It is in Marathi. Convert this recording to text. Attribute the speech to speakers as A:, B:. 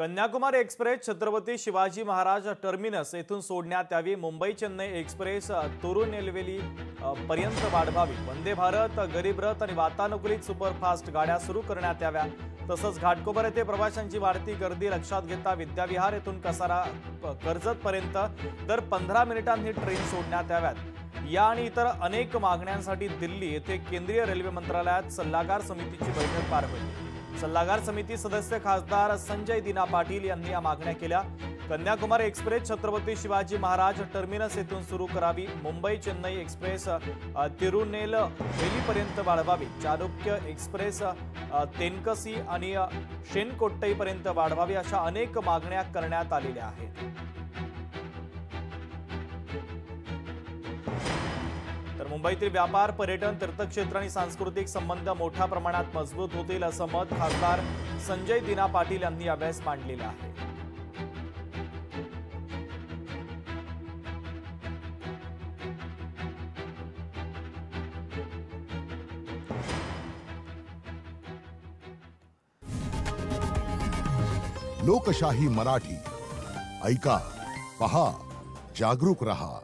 A: कन्याकुमारी एक्सप्रेस छत्रपती शिवाजी महाराज टर्मिनस येथून सोडण्यात यावी। मुंबई चेन्नई एक्सप्रेस तिरुनेलवेली पर्यंत वाढवावी। वंदे भारत, गरीब रथ आणि वातानुकूलित सुपरफास्ट गाड्या सुरू करण्यात याव्या। तसंच घाटकोपर येथे प्रवाशांची वाढती गर्दी लक्षात घेता विद्याविहार येथून कसारा कर्जत पर्यंत दर 15 मिनिटांनी ट्रेन सोडण्यात याव्यात। या आणि इतर अनेक मागण्यांसाठी दिल्ली येथे केंद्रीय रेल्वे मंत्रालयात सल्लागार समितीची बैठक पार पडली। सल्लागार समिती सदस्य खासदार संजय दिना पाटील यांनी या मागण्या केल्या। कन्याकुमारी एक्सप्रेस छत्रपती शिवाजी महाराज टर्मिनस येथून सुरू करावी। मुंबई चेन्नई एक्सप्रेस तिरुनेलवेलीपर्यंत वाढवावी। चालुक्य एक्सप्रेस तेनकसी आणि शेनकोट्टईपर्यंत वाढवावी अशा अनेक मागण्या करण्यात आलेल्या आहेत। तर मुंबईतील व्यापार, पर्यटन, तीर्थक्षेत्र आणि सांस्कृतिक संबंध मोठ्या प्रमाणात मजबूत होतील असं मत खासदार संजय दिना पाटील यांनी यावेळेस मांडलेलं आहे।
B: लोकशाही मराठी ऐका, पहा, जागरूक रहा।